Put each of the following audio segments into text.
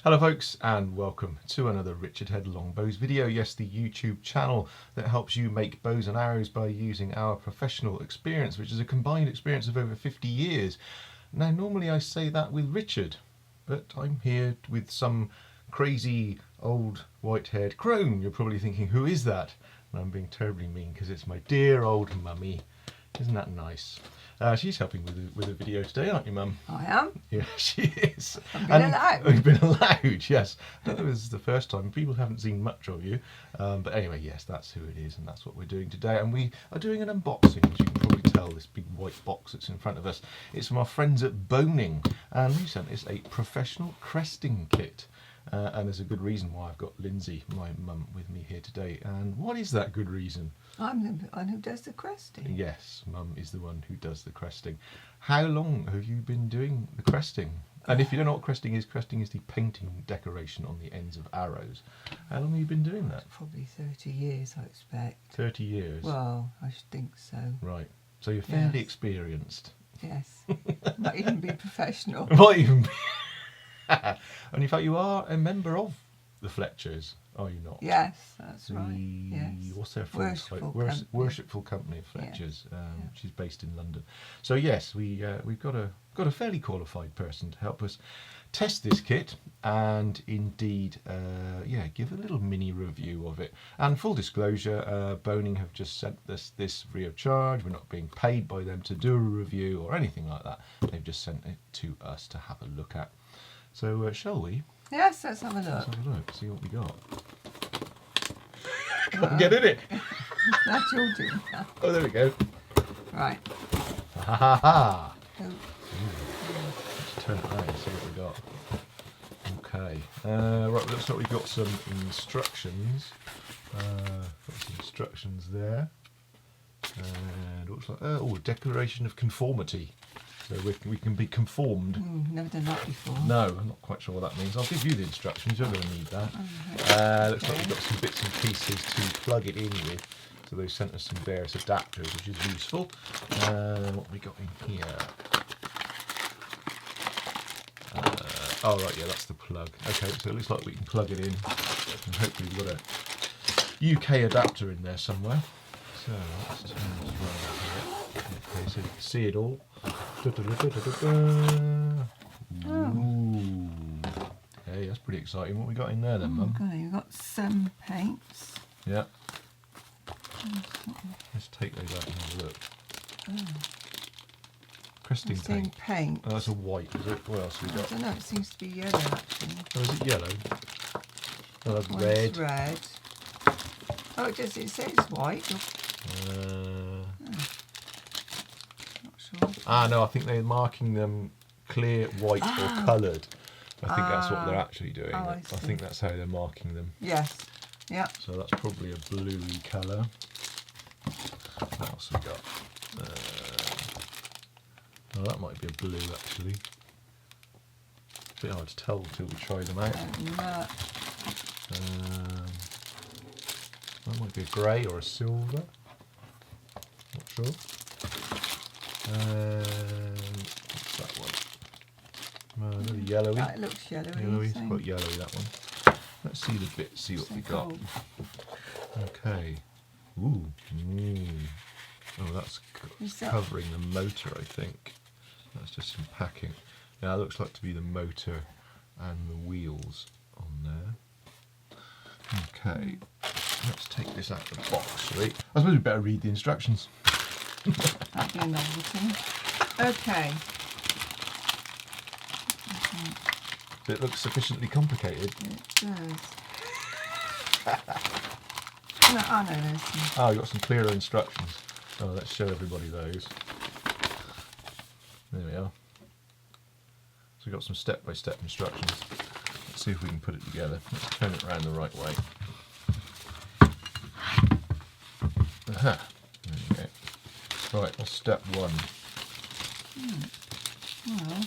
Hello folks, and welcome to another Richard Head Longbows video. Yes, the YouTube channel that helps you make bows and arrows by using our professional experience, which is a combined experience of over 50 years. Now normally I say that with Richard, but I'm here with some crazy old white-haired crone. You're probably thinking, who is that? And I'm being terribly mean because it's my dear old mummy. Isn't that nice? She's helping with a video today, aren't you, Mum? I am. Yeah, she is. I've been allowed. You've been allowed, yes. I don't know if this is the first time. People haven't seen much of you. But anyway, yes, that's who it is, and that's what we're doing today. And we are doing an unboxing, as you can probably tell, this big white box that's in front of us. It's from our friends at Bohning, and they sent us a professional cresting kit. And there's a good reason why I've got Lindsay, my mum, with me here today. And what is that good reason? I'm the one who does the cresting. Yes, Mum is the one who does the cresting. How long have you been doing the cresting? And if you don't know what cresting is the painting decoration on the ends of arrows. How long have you been doing that? Probably 30 years, I expect. 30 years? Well, I should think so. Right. So you're fairly experienced. Yes. Might even be professional. Might even be. And in fact, you are a member of the Fletchers, are you not? Yes, that's right. Yes. What's their full Worshipful title? Company. Worshipful Company of Fletchers. Yeah. Which is based in London. So yes, we've got a fairly qualified person to help us test this kit and indeed, give a little mini review of it. And full disclosure, Bohning have just sent us this free of charge. We're not being paid by them to do a review or anything like that. They've just sent it to us to have a look at. So shall we? Yes, let's have a look. Let's have a look, see what we got. Can't get in it. That's your doing that. Oh, there we go. Right. Ha ha ha. Oh. Let's turn it around and see what we got. Okay. Right, looks like we've got some instructions. Got some instructions there. And looks like declaration of conformity. So we can be conformed. Never done that before. No, I'm not quite sure what that means. I'll give you the instructions. You're going to need that. Looks like we've got some bits and pieces to plug it in with. So they've sent us some various adapters, which is useful. What have we got in here? Oh, right, yeah, that's the plug. Okay, so it looks like we can plug it in. And hopefully we've got a UK adapter in there somewhere. So let's turn this around here. Okay, so you can see it all. Ooh. Hey, that's pretty exciting. What we got in there then, Mum? Okay, you've got some paints. Yeah. Let's take those out and have a look. Cresting paint. Paint. Oh, that's a white, is it? What else have we I got? don't know, it seems to be yellow actually. Oh, is it yellow? Oh, that's One's red. red. Oh, it says white. Not sure. Ah, no, I think they're marking them clear, white or coloured. I think that's what they're actually doing. Oh, I think that's how they're marking them. Yes. Yeah. So that's probably a bluey colour. What else have we got? Oh, that might be a blue actually. A bit hard to tell until we try them out. That might be a grey or a silver. Not sure. What's that one? Another yellowy. That looks yellowy. Yellowy, it's quite yellowy that one. Let's see the bit, see what we got. Okay. Ooh. Oh, that's covering the motor, I think. That's just some packing. Now, it looks like to be the motor and the wheels on there. Okay. Let's take this out of the box, shall we? I suppose we better read the instructions. That'd be a novelty. Okay. It looks sufficiently complicated. It does. No, I know there's some. Oh, you've got some clearer instructions. Oh, let's show everybody those. There we are. So we've got some step-by-step instructions. Let's see if we can put it together. Let's turn it around the right way. Aha. There we go. Right, that's step one. Well.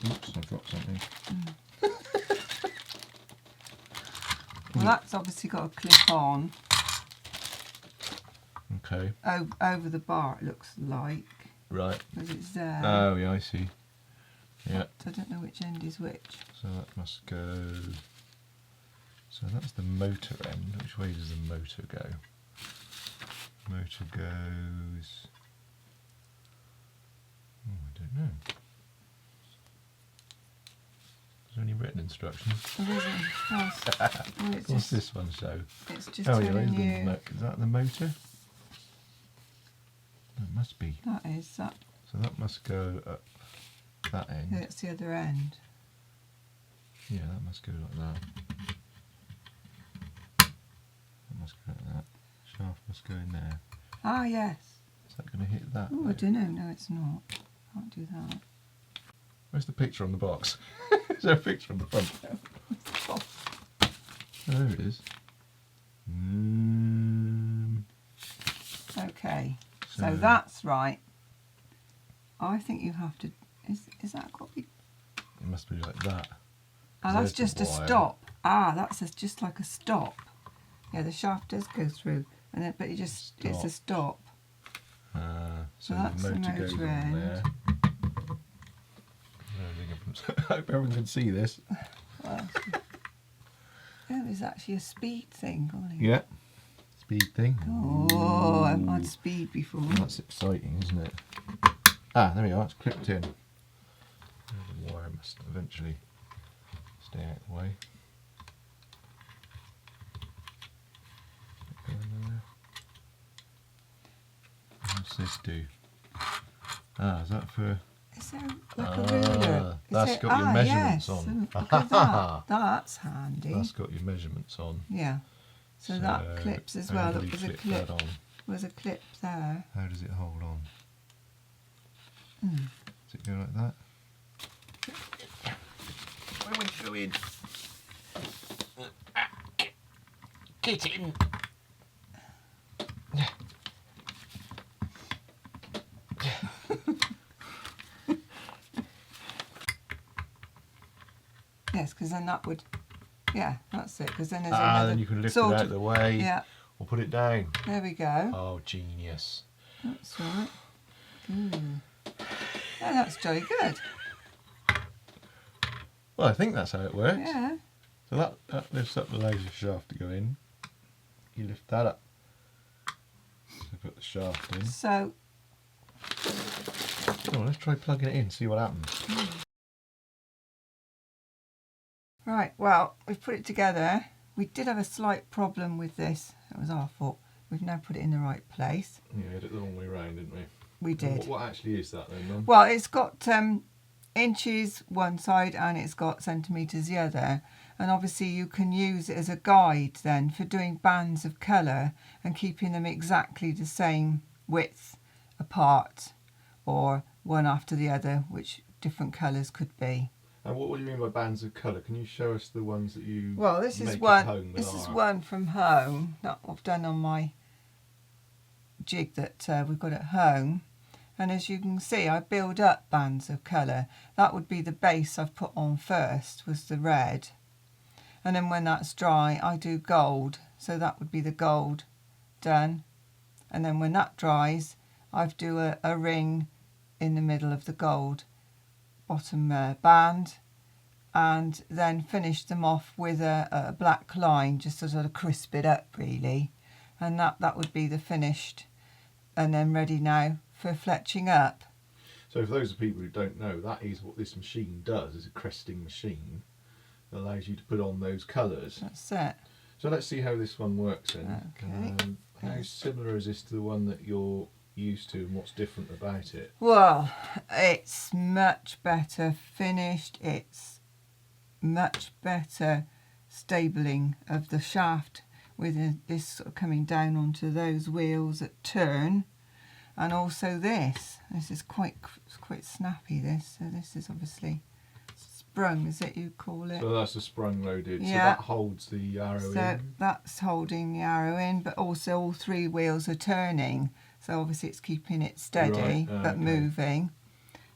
Oops, I dropped something. Well, that's obviously got a clip on. Okay. Over the bar, it looks like. Right. Because it's there. Oh, yeah, I see. Yeah. I don't know which end is which. So that must go. So that's the motor end. Which way does the motor go? Motor goes. Oh, I don't know. Is there any written instructions? There isn't. Oh, well, it's What's just, this one show? it's just Oh yeah, telling is you. that the motor? That must be. That is that. So that must go up that end. That's the other end. Yeah, that must go like that. That must go like that. Shaft must go in there. Ah, yes. Is that going to hit that? Oh, I don't know. No, it's not. Can't do that. Where's the picture on the box? Is there a picture on the front? Oh, there it is. Okay. So that's right. I think you have to. Is that got to be? It must be like that. Oh, that's There's just the a wire. stop. Ah, that's just like a stop. Yeah, the shaft does go through, and then but it's a stop. So that's the the motor goes motor on end. there. I hope everyone can see this. Well, yeah, there's actually a speed thing. Golly. Yeah. Speed thing. Oh, I haven't had speed before. That's exciting, isn't it? Ah, there we are. It's clipped in. The wire must eventually stay out of the way. Go in there. What's this do? Ah, is that for? Is there like a ruler? That's got your measurements yes. on. Look at that. That's handy. That's got your measurements on. Yeah. So that clips as well. how do Look, you there's a clip clip. that on? There's a clip there. How does it hold on? Mm. Does it go like that? Where we go in? Get in! Yes, because then that would. Yeah, that's it. Because then there's another. Then you can lift it sort out of, the way. Yeah. Or put it down. There we go. Oh, genius. That's right. Yeah, that's jolly good. Well, I think that's how it works. Yeah. So that lifts up the laser shaft to go in. You lift that up. So put the shaft in. So. Come on, let's try plugging it in, see what happens. Right, well, we've put it together. We did have a slight problem with this. It was our fault. We've now put it in the right place. Yeah, we did it the wrong way round, didn't we? We did. What actually is that then, Mum? Well, it's got inches one side and it's got centimetres the other. And obviously you can use it as a guide then for doing bands of colour and keeping them exactly the same width apart or one after the other, which different colours could be. And what do you mean by bands of colour? Can you show us the ones that you Well, this make is at one. home with This is our- one from home that I've done on my jig that we've got at home. And as you can see, I build up bands of colour. That would be the base I've put on first, was the red. And then when that's dry, I do gold. So that would be the gold done. And then when that dries, I do a ring in the middle of the gold bottom band, and then finish them off with a black line just to sort of crisp it up really, and that would be the finished, and then ready now for fletching up. So for those people who don't know, that is what this machine does. It's a cresting machine that allows you to put on those colours. That's it. So let's see how this one works then. Okay. How similar is this to the one that you're used to, and what's different about it? Well, it's much better finished. It's much better stabling of the shaft with this sort of coming down onto those wheels that turn, and also this is quite snappy. So this is obviously sprung, is it you call it? So that's a sprung loaded. Yeah. So that holds the arrow So in. that's holding the arrow in, but also all three wheels are turning. So obviously it's keeping it steady, Right, but okay. moving.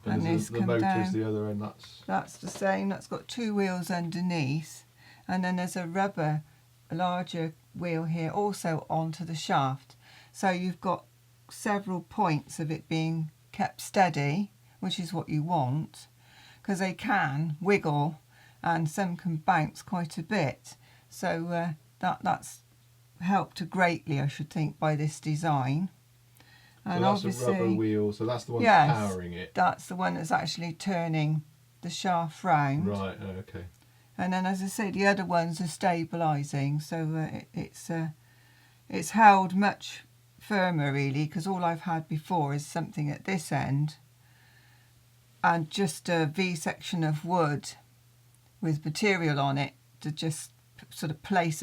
And there's this the come motor's down. the other end. That's the same. That's got two wheels underneath, and then there's a larger wheel here also onto the shaft. So you've got several points of it being kept steady, which is what you want. because they can wiggle and some can bounce quite a bit. So that's helped greatly, I should think, by this design. And so that's a rubber wheel, so that's the one that's powering it. That's the one that's actually turning the shaft round. Right, okay. And then, as I say, the other ones are stabilising, so it's held much firmer really, because all I've had before is something at this end and just a V-section of wood with material on it to just sort of place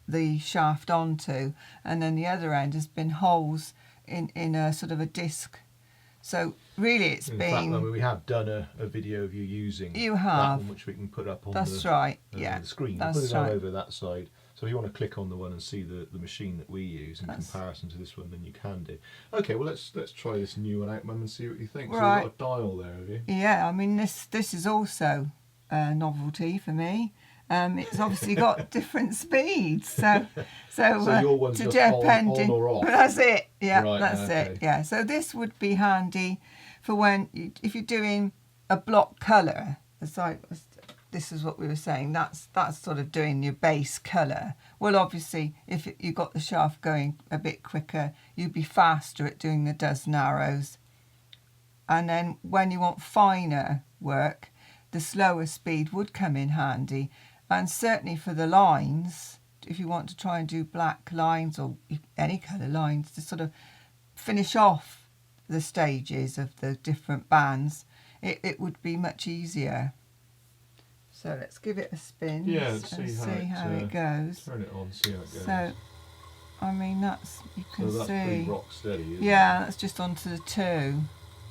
the shaft onto, and then the other end has been holes in a sort of a disc. So really it's in been... fact, I mean, we have done a video of you using that one, which we can put up on the screen. That's Put it right. on over that side. So if you want to click on the one and see the machine that we use in comparison to this one, then you can do. Okay, well let's try this new one out, Mum, and see what you think. So Right. you've got a dial there, have you? Yeah, I mean this is also a novelty for me. It's obviously got different speeds, so your one's just on or off. That's it. Yeah, right, that's okay. it. Yeah, so this would be handy for when if you're doing a block colour. This is what we were saying. That's sort of doing your base colour. Well, obviously, if you got the shaft going a bit quicker, you'd be faster at doing the dozen arrows. And then when you want finer work, the slower speed would come in handy. And certainly for the lines, if you want to try and do black lines or any colour lines to sort of finish off the stages of the different bands, it would be much easier. So let's give it a spin and see how it goes. Turn it on, see how it goes. So, I mean, you can that's see. pretty rock steady, isn't it? Yeah, that's just onto the 2.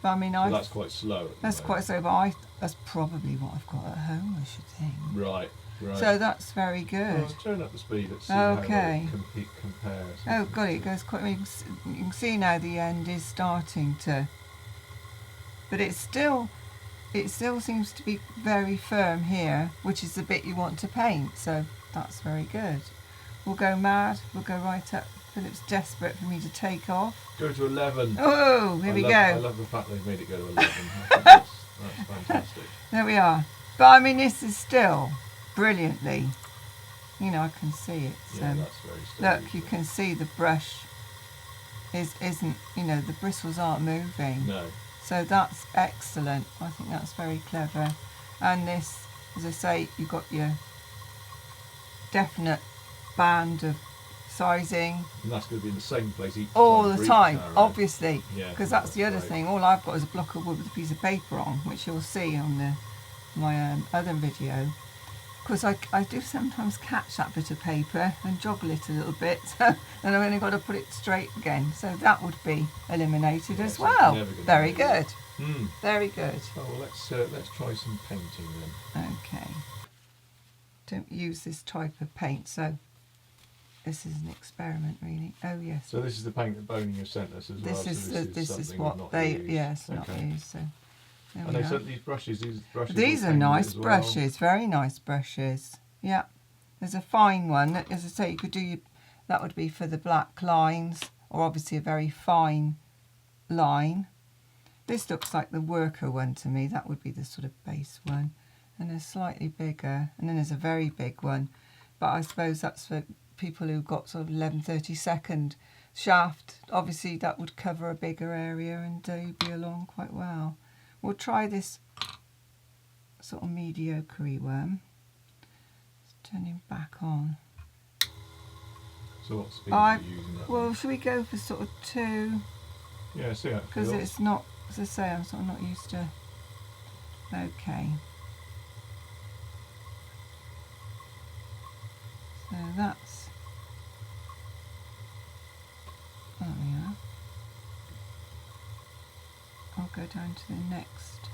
But I mean, so that's quite slow. That's quite slow, but that's probably what I've got at home, I should think. Right. So that's very good. Well, turn up the speed. Let's see how it compares. Oh, God, it goes quite. You can see now the end is starting to. But it still seems to be very firm here, which is the bit you want to paint. So that's very good. We'll go mad. We'll go right up. Philip's desperate for me to take off. Go to 11. Oh, here we go. I love the fact they've made it go to 11. That's fantastic. There we are. But I mean, this is still brilliantly. I can see it. Yeah, that's very steady. Look, you can see the brush isn't. The bristles aren't moving. No. So that's excellent. I think that's very clever. And this, as I say, you've got your definite band of sizing. And that's going to be in the same place each all the time, arrow. Obviously. Yeah, because that's the other great. thing. All I've got is a block of wood with a piece of paper on, which you'll see on my other video. Because I do sometimes catch that bit of paper and joggle it a little bit, and I've only got to put it straight again. So that would be eliminated as well. Very good. Very good. Oh, well, let's try some painting then. Okay. Don't use this type of paint, so this is an experiment, really. Oh yes. So this is the paint that Bohning have sent us as well. This is what they not used. So. And they sent these brushes. These are nice brushes, very nice brushes. Yeah, there's a fine one. That, as I say, you could do that would be for the black lines, or obviously a very fine line. This looks like the worker one to me. That would be the sort of base one, and there's slightly bigger, and then there's a very big one. But I suppose that's for people who've got sort of 11/32 shaft. Obviously, that would cover a bigger area, and you'd be along quite well. We'll try this sort of mediocre one. Let's turn him back on. So what speed are you using that? Well, should we go for sort of 2? Yeah, see how it feels. Because it's not, as I say, I'm sort of not used to. Okay. So that's. There we are. I'll go down to the next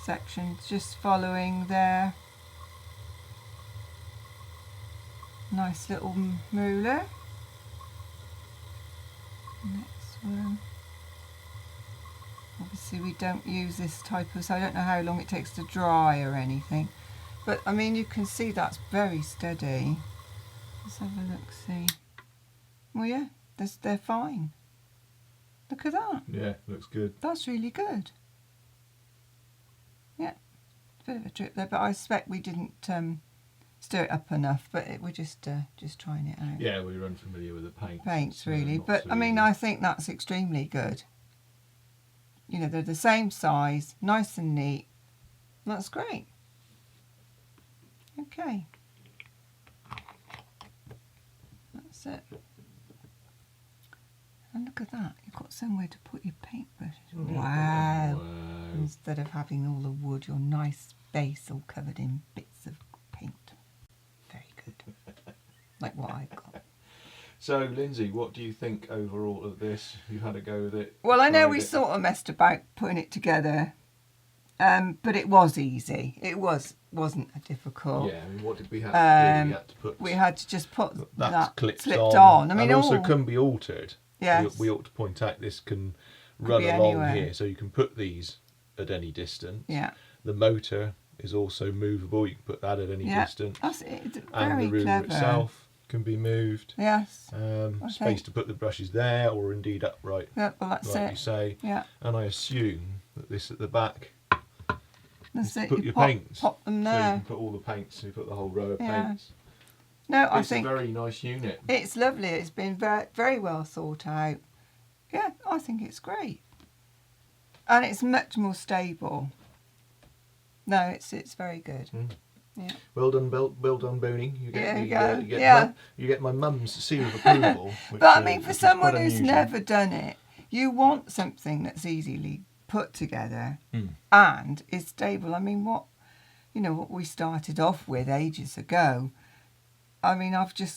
section, just following their nice little ruler. Next one. Obviously we don't use this type of, so I don't know how long it takes to dry or anything. But I mean, you can see that's very steady. Let's have a look, see. Well, yeah, they're fine. Look at that. Yeah, looks good. That's really good. Yeah. bit of a drip there, but I suspect we didn't stir it up enough, but we're just trying it out. Yeah, we were unfamiliar with the paints. Paints, so really. not But so I mean, easy. I think that's extremely good. You know, they're the same size, nice and neat. That's great. Okay. That's it. And look at that, you've got somewhere to put your paintbrushes. Wow. Instead of having all the wood, your nice base all covered in bits of paint. Very good. Like what I've got. So, Lindsay, what do you think overall of this? You had a go with it. Well, I know tried we it. sort of messed about putting it together, but it was easy. It wasn't difficult. Yeah, I mean, what did we have to do? We had to put We had to just put that clipped on. I mean, and also can be altered. Yes. We ought to point out this can run be along anywhere. here, so you can put these at any distance. Yeah. The motor is also movable. You can put that at any Yeah. distance. That's it. It's And very the ruler clever. itself can be moved. Yes. Space think. to put the brushes there, or indeed upright, Yeah. Well, that's like you it. say. Yeah. And I assume that this at the back That's it. put You your pop, paints. pop them So you there. can put all the paints. So you put the whole row of Yeah. paints. No, I It's think a very nice unit. it's lovely. It's been very, very well thought out. Yeah, I think it's great, and it's much more stable. No, it's very good. Yeah. Well done, well done, Bohning. You Yeah, get, you go. you get, Yeah. you get my mum's seal of approval. which But I is- mean, for which is someone quite who's unusual. never done it, you want something that's easily put together Hmm. and is stable. I mean, what we started off with ages ago. I mean,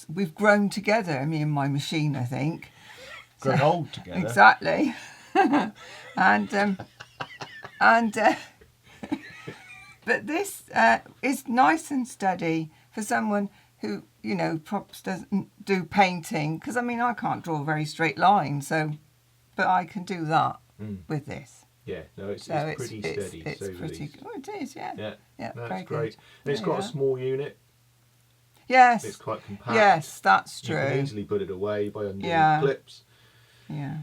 we've grown together, me and my machine, I think. Grown old together. Exactly. and but this is nice and steady for someone who, perhaps doesn't do painting. Because, I mean, I can't draw a very straight line, but I can do that with this. Yeah, no, it's So pretty steady. It's so pretty good. Oh, it is, yeah. Yeah, Yeah, that's very great. good. And it's There got you a are. small unit. Yes. It's quite compact. Yes, that's You can true. easily put it away by undone Yeah. clips. Yeah.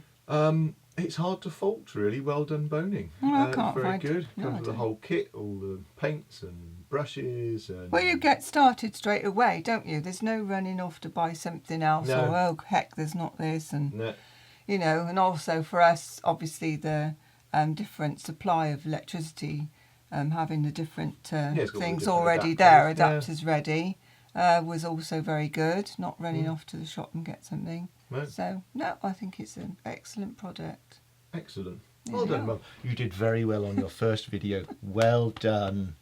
It's hard to fault, really. Well done, Bohning. Oh, I can't very find- good. no, Comes I with the don't. whole kit, all the paints and brushes. And Well, you get started straight away, don't you? There's no running off to buy something else No. or, oh, heck, there's not this. And, No, and also for us, obviously, the different supply of electricity, having the different it's got all the things different already there, adapters, yeah. adapters ready, was also very good, not running off to the shop and get something. no. So, no, I think it's an excellent product. Excellent. There Well you done, go. Mum. You did very well on your first video. Well done.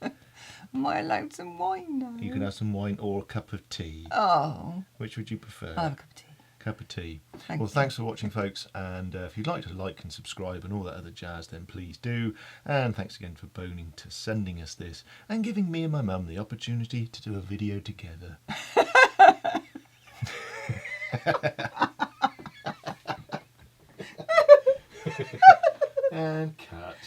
Am I allowed some wine now? You can have some wine or a cup of tea. Oh, Which would you prefer? I'll have a cup of tea. Cup of tea. Thank Well, you. thanks for watching, folks. And if you'd like to like and subscribe and all that other jazz, then please do. And thanks again for Bohning to sending us this and giving me and my mum the opportunity to do a video together. And cut.